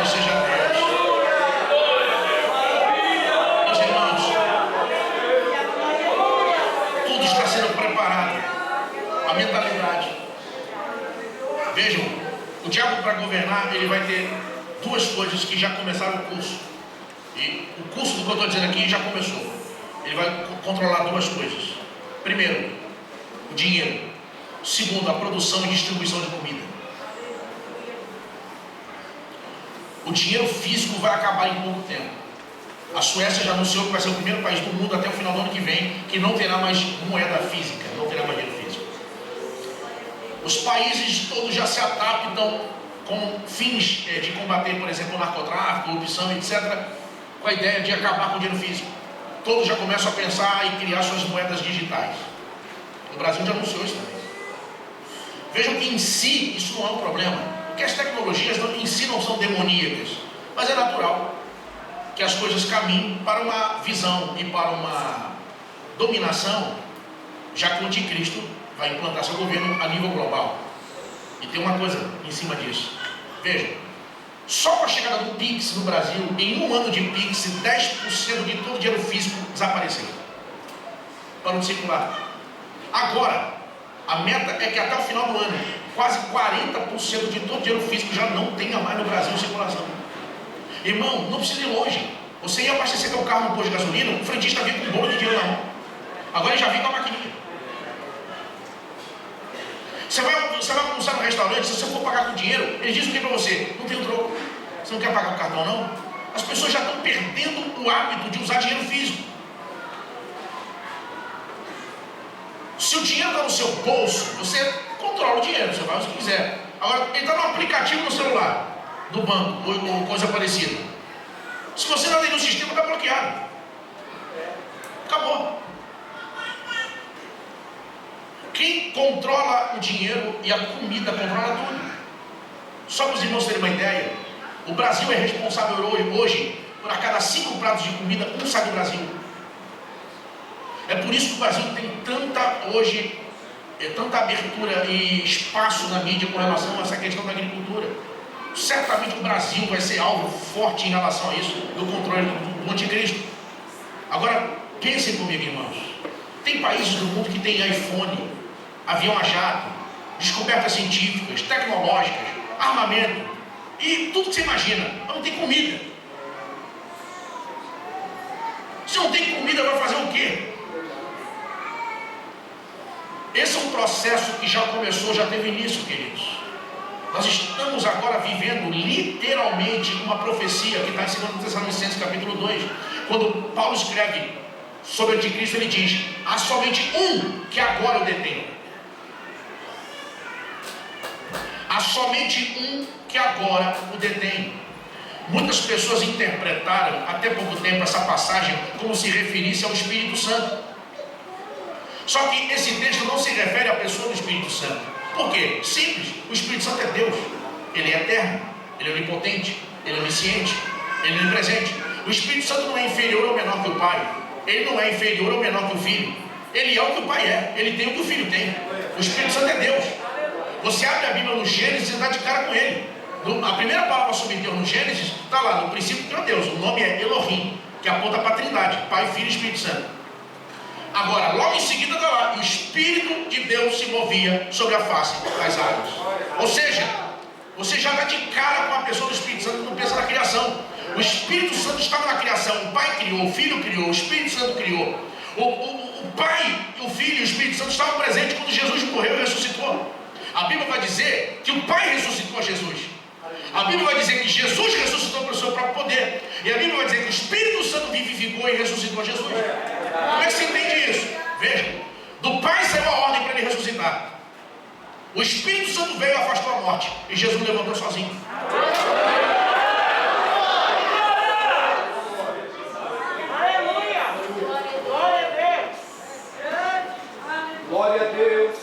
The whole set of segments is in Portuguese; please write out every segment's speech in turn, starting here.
seja Deus. Meus irmãos, tudo está sendo preparado. A mentalidade. Vejam, o diabo para governar, ele vai ter duas coisas que já começaram o curso. E o curso do que eu estou dizendo aqui já começou. Ele vai controlar duas coisas. Primeiro, o dinheiro. Segundo, a produção e distribuição de comida. O dinheiro físico vai acabar em pouco tempo. A Suécia já anunciou que vai ser o primeiro país do mundo até o final do ano que vem que não terá mais moeda física, não terá mais dinheiro físico. Os países todos já se adaptam com fins de combater, por exemplo, o narcotráfico, corrupção, etc., com a ideia de acabar com o dinheiro físico. Todos já começam a pensar em criar suas moedas digitais. O Brasil já anunciou isso também. Vejam que em si isso não é um problema, porque as tecnologias em si não são demoníacas, mas é natural que as coisas caminhem para uma visão e para uma dominação, já que o anticristo vai implantar seu governo a nível global. E tem uma coisa em cima disso. Vejam, só com a chegada do Pix no Brasil, em um ano de Pix, 10% de todo o dinheiro físico desapareceu. Parou de circular. Agora, a meta é que até o final do ano, quase 40% de todo o dinheiro físico já não tenha mais no Brasil em circulação. Irmão, não precisa ir longe. Você ia abastecer teu carro no posto de gasolina, o frentista vinha com um bolo de dinheiro na mão. Agora ele já vem com a maquininha. Você vai almoçar no restaurante, se você for pagar com dinheiro, ele diz o que para você? Não tem o troco. Você não quer pagar com cartão, não? As pessoas já estão perdendo o hábito de usar dinheiro físico. Se o dinheiro está no seu bolso, você controla o dinheiro, você vai o que quiser. Agora, ele está no aplicativo no celular, do banco, ou coisa parecida. Se você não tem no sistema, está bloqueado. Acabou. Quem controla o dinheiro e a comida controla tudo. Só para os irmãos terem uma ideia, o Brasil é responsável hoje por a cada 5 pratos de comida, um sai do Brasil. É por isso que o Brasil tem tanta abertura e espaço na mídia com relação a essa questão da agricultura. Certamente o Brasil vai ser alvo forte em relação a isso, do controle do anticristo. Agora, pensem comigo, irmãos. Tem países do mundo que tem iPhone, avião a jato, descobertas científicas, tecnológicas, armamento e tudo que você imagina, mas não tem comida. Se não tem comida, vai fazer o quê? Esse é um processo que já começou, já teve início, queridos. Nós estamos agora vivendo literalmente uma profecia que está em 2 Tessalonicenses capítulo 2. Quando Paulo escreve sobre o anticristo, ele diz: há somente um que agora o detém. Há somente um que agora o detém. Muitas pessoas interpretaram até pouco tempo essa passagem como se referisse ao Espírito Santo. Só que esse texto não se refere à pessoa do Espírito Santo. Por quê? Simples. O Espírito Santo é Deus. Ele é eterno, ele é onipotente, ele é onisciente, ele é onipresente. O Espírito Santo não é inferior ou menor que o Pai. Ele não é inferior ou menor que o Filho. Ele é o que o Pai é. Ele tem o que o Filho tem. O Espírito Santo é Deus. Você abre a Bíblia no Gênesis e dá de cara com ele. A primeira palavra sobre Deus no Gênesis está lá, no princípio que é Deus. O nome é Elohim, que aponta para a Trindade, Pai, Filho e Espírito Santo. Agora, logo em seguida está lá: o Espírito de Deus se movia sobre a face das águas. Ou seja, você já dá de cara com a pessoa do Espírito Santo quando pensa na criação. O Espírito Santo estava na criação. O Pai criou, o Filho criou, o Espírito Santo criou. O Pai, o Filho e o Espírito Santo estavam presentes quando Jesus morreu e ressuscitou. A Bíblia vai dizer que o Pai ressuscitou a Jesus. A Bíblia vai dizer que Jesus ressuscitou pelo seu próprio poder. E a Bíblia vai dizer que o Espírito Santo vivificou e ressuscitou a Jesus. Como é que se entende isso? Veja, do Pai saiu a ordem para ele ressuscitar. O Espírito Santo veio e afastou a morte. E Jesus levantou sozinho. Aleluia! Glória a Deus! Glória a Deus!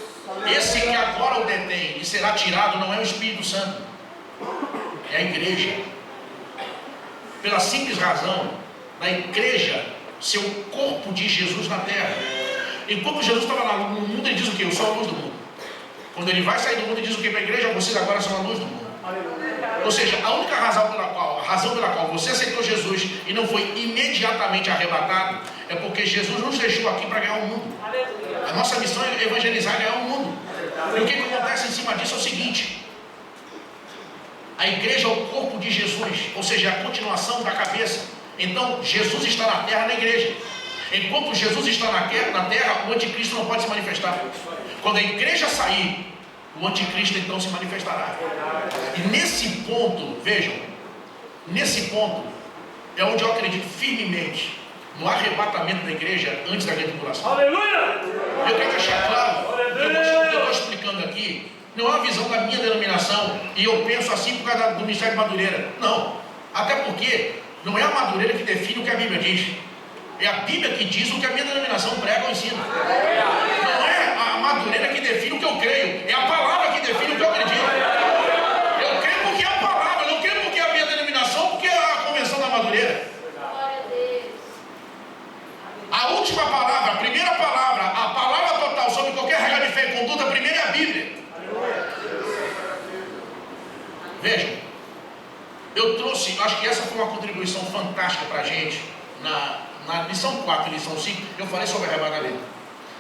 Esse que agora o detém e será tirado não é o Espírito Santo, é a igreja. Pela simples razão da igreja ser o corpo de Jesus na terra. Enquanto Jesus estava no mundo, ele diz o quê? Eu sou a luz do mundo. Quando ele vai sair do mundo, ele diz o quê para a igreja? Vocês agora são a luz do mundo. Ou seja, a única razão pela qual você aceitou Jesus e não foi imediatamente arrebatado é porque Jesus nos deixou aqui para ganhar o mundo. A nossa missão é evangelizar e ganhar o mundo. E o que acontece em cima disso é o seguinte: a igreja é o corpo de Jesus, ou seja, a continuação da cabeça. Então Jesus está na terra, na igreja. Enquanto Jesus está na terra, o anticristo não pode se manifestar. Quando a igreja sair, o anticristo então se manifestará. E nesse ponto, vejam, nesse ponto é onde eu acredito firmemente no arrebatamento da igreja antes da grande tribulação. Aleluia! Eu quero deixar claro, o que eu estou explicando aqui não é uma visão da minha denominação e eu penso assim por causa do Ministério de Madureira. Não, até porque não é a Madureira que define o que a Bíblia diz. É a Bíblia que diz o que a minha denominação prega ou ensina. Não é a Madureira que define o que eu creio, é a palavra que define o que eu acredito. Eu creio porque é a palavra, eu não creio porque é a minha denominação, porque é a convenção da Madureira. A última palavra, a primeira palavra, a palavra total sobre qualquer regra de fé e conduta, a primeira é a Bíblia. Vejam, eu trouxe, acho que essa foi uma contribuição fantástica para a gente na lição 4 e lição 5, eu falei sobre arrebatamento.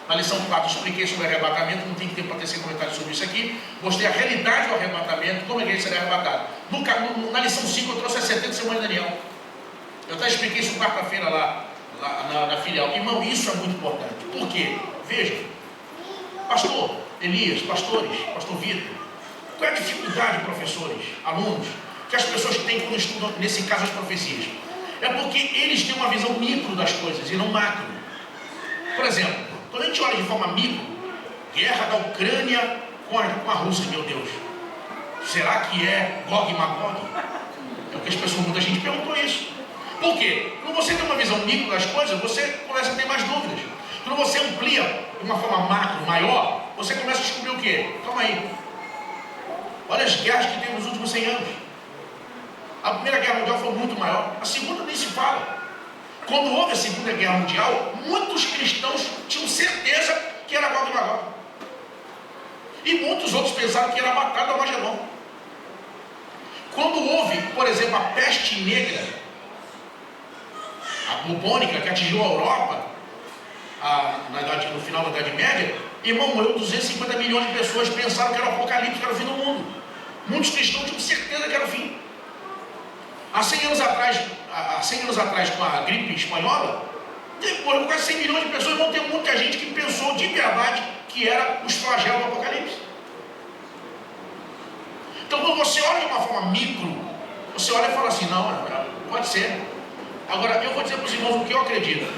Na lição 4 eu expliquei sobre arrebatamento, não tem tempo para tecer comentários sobre isso aqui. Mostrei a realidade do arrebatamento, como a igreja será arrebatada. Na lição 5 eu trouxe as 70 semanas de Daniel. Eu até expliquei isso quarta-feira lá na filial. Irmão, isso é muito importante. Por quê? Veja, pastor Elias, pastores, pastor Vitor, qual é a dificuldade, professores, alunos, que as pessoas têm quando estudam, nesse caso, as profecias? É porque eles têm uma visão micro das coisas e não macro. Por exemplo, quando a gente olha de forma micro, guerra da Ucrânia com a Rússia, meu Deus, será que é Gog e Magog? É o que as pessoas, muita gente perguntou isso. Por quê? Quando você tem uma visão micro das coisas, você começa a ter mais dúvidas. Quando você amplia de uma forma macro, maior, você começa a descobrir o quê? Calma aí. Olha as guerras que tem nos últimos 100 anos. A Primeira Guerra Mundial foi muito maior. A Segunda nem se fala. Quando houve a Segunda Guerra Mundial, muitos cristãos tinham certeza que era Gog e Magog. E muitos outros pensaram que era a Batalha do Armagedon. Quando houve, por exemplo, a peste negra, a bubônica, que atingiu a Europa no final da Idade Média, irmão, morreu 250 milhões de pessoas, pensaram que era o apocalipse, que era o fim do mundo. Muitos cristãos tinham certeza que era o fim. Há 100 anos atrás, com a gripe espanhola, morreu quase 100 milhões de pessoas. Não tem muita gente que pensou de verdade que era os flagelos do apocalipse. Então, quando você olha de uma forma micro, você olha e fala assim: não, pode ser. Agora, eu vou dizer para os irmãos o que eu acredito.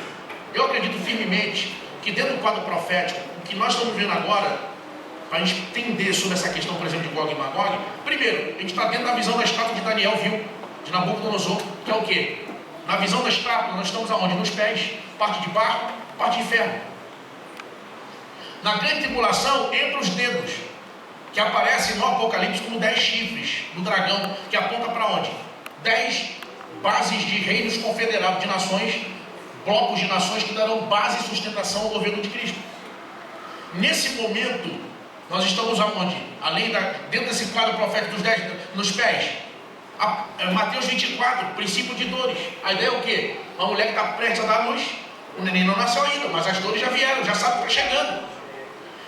Eu acredito firmemente que dentro do quadro profético, o que nós estamos vendo agora, para a gente entender sobre essa questão, por exemplo, de Gog e Magog, primeiro, a gente está dentro da visão da estátua de Daniel viu, de Nabucodonosor, que é o quê? Na visão da estátua, nós estamos aonde? Nos pés, parte de barro, parte de ferro. Na grande tribulação, entre os dedos, que aparece no Apocalipse como 10 chifres do dragão, que aponta para onde? 10 bases de reinos confederados, de nações, blocos de nações que darão base e sustentação ao governo de Cristo. Nesse momento, nós estamos aonde? Dentro desse quadro profético dos 10, nos pés. Mateus 24, princípio de dores. A ideia é o quê? Uma mulher que está prestes a dar luz, o neném não nasceu ainda, mas as dores já vieram, já sabe que está chegando.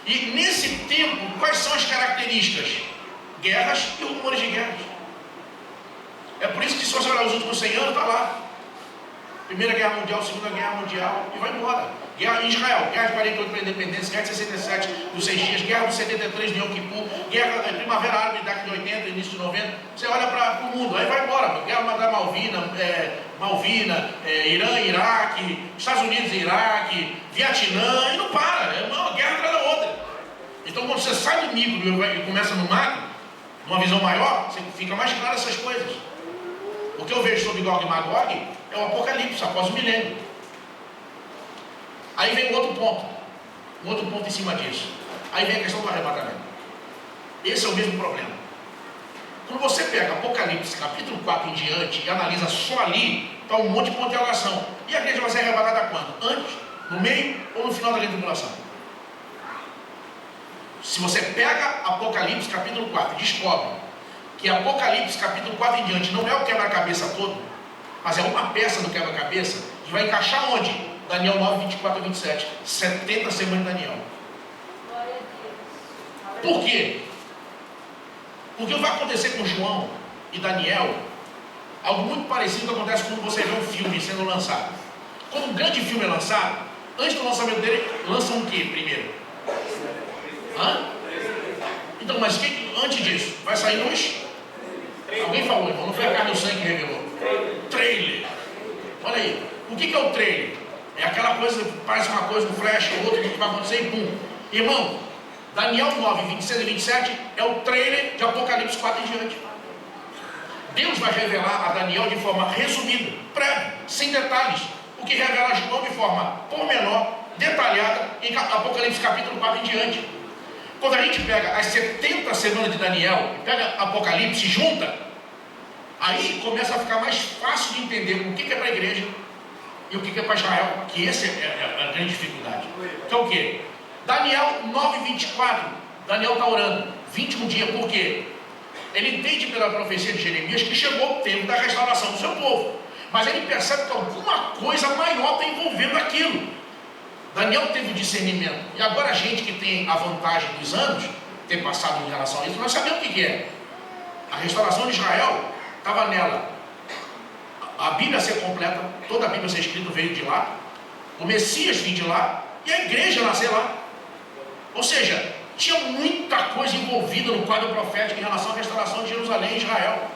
E nesse tempo, quais são as características? Guerras e rumores de guerras. É por isso que se você olhar os últimos 100 anos, está lá. Primeira Guerra Mundial, Segunda Guerra Mundial, e vai embora. Guerra em Israel, Guerra de 48 para a Independência, Guerra de 67 dos 6 dias, Guerra de 73 de Yom Kippur, Guerra Primavera Árabe, década de 80, início de 90. Você olha para o mundo, aí vai embora. Guerra da Malvina, Irã, Iraque, Estados Unidos e Iraque, Vietnã, e não para. É uma guerra atrás da outra. Então, quando você sai do micro e começa no macro, numa visão maior, você fica mais claro essas coisas. O que eu vejo sobre Gog e Magog é o Apocalipse, após o milênio. Aí vem um outro ponto em cima disso. Aí vem a questão do arrebatamento. Esse é o mesmo problema. Quando você pega Apocalipse, capítulo 4 em diante, e analisa só ali, está um monte de ponto de interrogação. E a igreja vai ser arrebatada quando? Antes, no meio ou no final da tribulação? Se você pega Apocalipse, capítulo 4, e descobre que E Apocalipse, capítulo 4 em diante, não é o quebra-cabeça todo, mas é uma peça do quebra-cabeça que vai encaixar onde? Daniel 9, 24 a 27. 70 semanas de Daniel. Por quê? Porque vai acontecer com João e Daniel algo muito parecido que acontece quando você vê um filme sendo lançado. Quando um grande filme é lançado, antes do lançamento dele, lançam o que primeiro? Então, mas antes disso, vai sair nos... Alguém falou, irmão, não foi a carne e o sangue que revelou. Trailer. Olha aí, o que é o trailer? É aquela coisa que parece uma coisa, um flash, outra, o que vai acontecer e pum. Irmão, Daniel 9, 26 e 27 é o trailer de Apocalipse 4 em diante. Deus vai revelar a Daniel de forma resumida, breve, sem detalhes, o que revela a João de forma pormenor, detalhada, em Apocalipse capítulo 4 em diante. Quando a gente pega as 70 semanas de Daniel e pega Apocalipse e junta, aí começa a ficar mais fácil de entender o que é para a igreja e o que é para Israel, que essa é a grande dificuldade. Que é o quê? Daniel 9, 24, Daniel está orando, 21 dias, por quê? Ele entende pela profecia de Jeremias que chegou o tempo da restauração do seu povo, mas ele percebe que alguma coisa maior está envolvendo aquilo. Daniel teve discernimento, e agora a gente que tem a vantagem dos anos, ter passado em relação a isso, nós sabemos o que é. A restauração de Israel estava nela, a Bíblia ser completa, toda a Bíblia ser escrita veio de lá, o Messias vinha de lá, e a igreja nasceu lá. Ou seja, tinha muita coisa envolvida no quadro profético em relação à restauração de Jerusalém e Israel.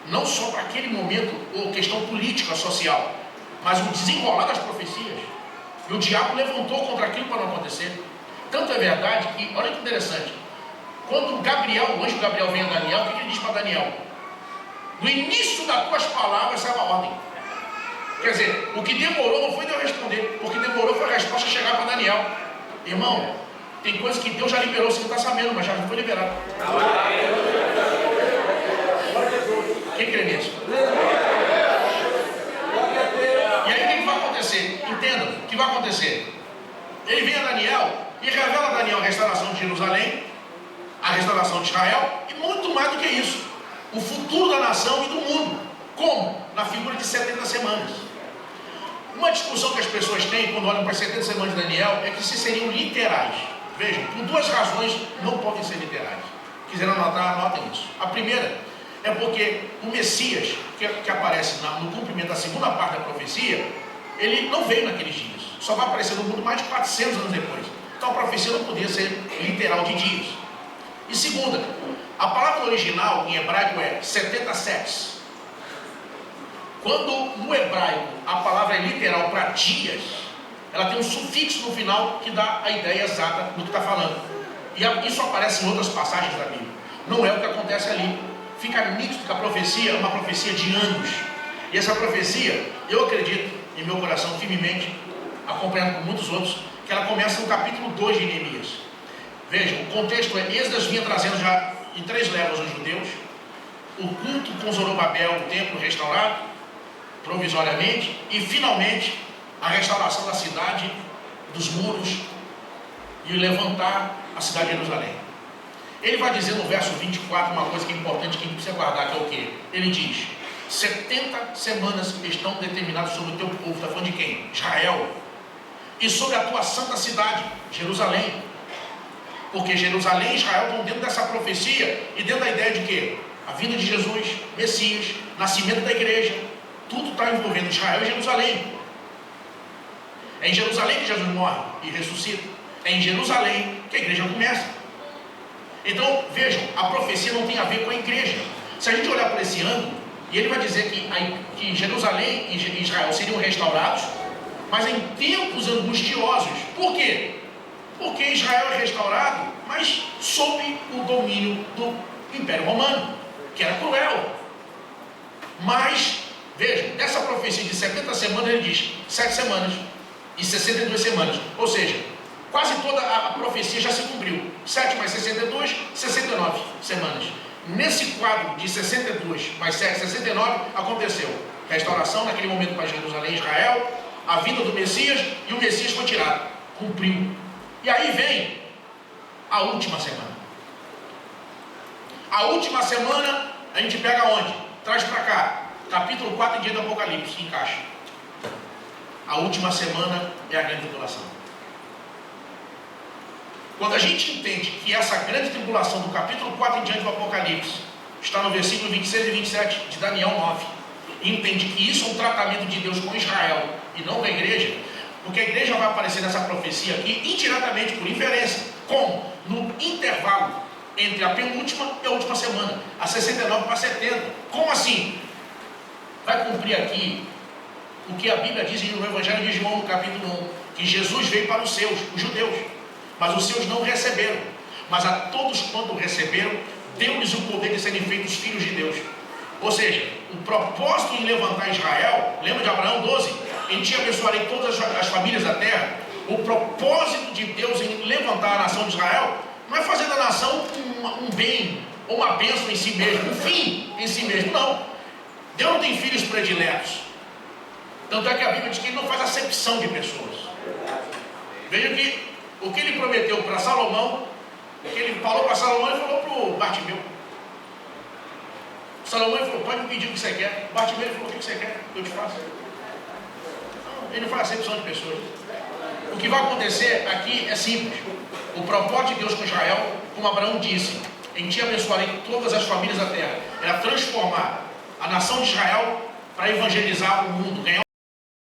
Não só para aquele momento, ou questão política, social, mas o desenrolar das profecias. E o diabo levantou contra aquilo para não acontecer. Tanto é verdade que, olha que interessante, quando o anjo Gabriel vem a Daniel, o que ele diz para Daniel? No início das tuas palavras saiu a ordem. Quer dizer, o que demorou não foi de eu responder, o que demorou foi a resposta chegar para Daniel. Irmão, tem coisa que Deus já liberou, você não está sabendo, mas já foi liberado. Quem crê nisso? E aí o que vai acontecer? Entendam o que vai acontecer. Ele vem a Daniel e revela a Daniel a restauração de Jerusalém, a restauração de Israel e muito mais do que isso, o futuro da nação e do mundo. Como? Na figura de 70 semanas. Uma discussão que as pessoas têm quando olham para as 70 semanas de Daniel é que se seriam literais. Vejam, por duas razões não podem ser literais. Quiseram anotar, anotem isso. A primeira é porque o Messias, que aparece no cumprimento da segunda parte da profecia, ele não veio naqueles dias. Só vai aparecer no mundo mais de 400 anos depois. Então a profecia não podia ser literal de dias. E segunda, a palavra original em hebraico é 70 sets. Quando no hebraico a palavra é literal para dias, ela tem um sufixo no final que dá a ideia exata do que está falando. E isso aparece em outras passagens da Bíblia. Não é o que acontece ali. Fica nítido que a profecia é uma profecia de anos. E essa profecia, eu acredito em meu coração firmemente, acompanhado por muitos outros, que ela começa no capítulo 2 de Neemias. Vejam, o contexto é: Esdras vinha trazendo já em 3 léguas os judeus, o culto com Zorobabel, o templo restaurado provisoriamente, e finalmente a restauração da cidade, dos muros, e levantar a cidade de Jerusalém. Ele vai dizer no verso 24 uma coisa que é importante, que a gente precisa guardar, que é o quê? Ele diz: 70 semanas estão determinadas sobre o teu povo. Está falando de quem? Israel. E sobre a tua santa cidade, Jerusalém. Porque Jerusalém e Israel estão dentro dessa profecia e dentro da ideia de quê? A vinda de Jesus, Messias, nascimento da igreja. Tudo está envolvendo Israel e Jerusalém. É em Jerusalém que Jesus morre e ressuscita. É em Jerusalém que a igreja começa. Então, vejam, a profecia não tem a ver com a igreja. Se a gente olhar por esse ângulo, e ele vai dizer que Jerusalém e Israel seriam restaurados, mas em tempos angustiosos. Por quê? Porque Israel é restaurado, mas sob o domínio do Império Romano, que era cruel. Mas, vejam, nessa profecia de 70 semanas, ele diz 7 semanas e 62 semanas. Ou seja, quase toda a profecia já se cumpriu. 7 mais 62, 69 semanas. Nesse quadro de 62 mais 7, 69, aconteceu restauração naquele momento para Jerusalém e Israel, a vinda do Messias, e o Messias foi tirado. Cumpriu. E aí vem a última semana. A última semana A gente pega onde? Traz para cá. Capítulo 4 em dia do Apocalipse, encaixa. A última semana é a grande tribulação. Quando a gente entende que essa grande tribulação do capítulo 4 em diante do Apocalipse está no versículo 26 e 27 de Daniel 9, e entende que isso é um tratamento de Deus com Israel e não com a igreja, porque a igreja vai aparecer nessa profecia aqui indiretamente, por inferência, como? No intervalo entre a penúltima e a última semana, a 69 para 70. Como assim? Vai cumprir aqui o que a Bíblia diz no Evangelho de João, no capítulo 1, que Jesus veio para os seus, os judeus, mas os seus não receberam. Mas a todos quanto receberam, deu-lhes o poder de serem feitos filhos de Deus. Ou seja, o propósito em levantar Israel, lembra de Abraão 12? Em ti abençoarei todas as famílias da terra. O propósito de Deus em levantar a nação de Israel não é fazer da nação um bem ou uma bênção em si mesmo, um fim em si mesmo, não. Deus não tem filhos prediletos. Tanto é que a Bíblia diz que ele não faz acepção de pessoas. Veja que o que ele prometeu para Salomão, o que ele falou para Salomão, ele falou para o Bartimeu. Salomão ele falou, pode me pedir o que você quer. Bartimeu ele falou, o que você quer? Eu te faço. Não, ele não faz acepção de pessoas. O que vai acontecer aqui é simples. O propósito de Deus com Israel, como Abraão disse, em ti abençoarei todas as famílias da terra, era transformar a nação de Israel para evangelizar o mundo, ganhar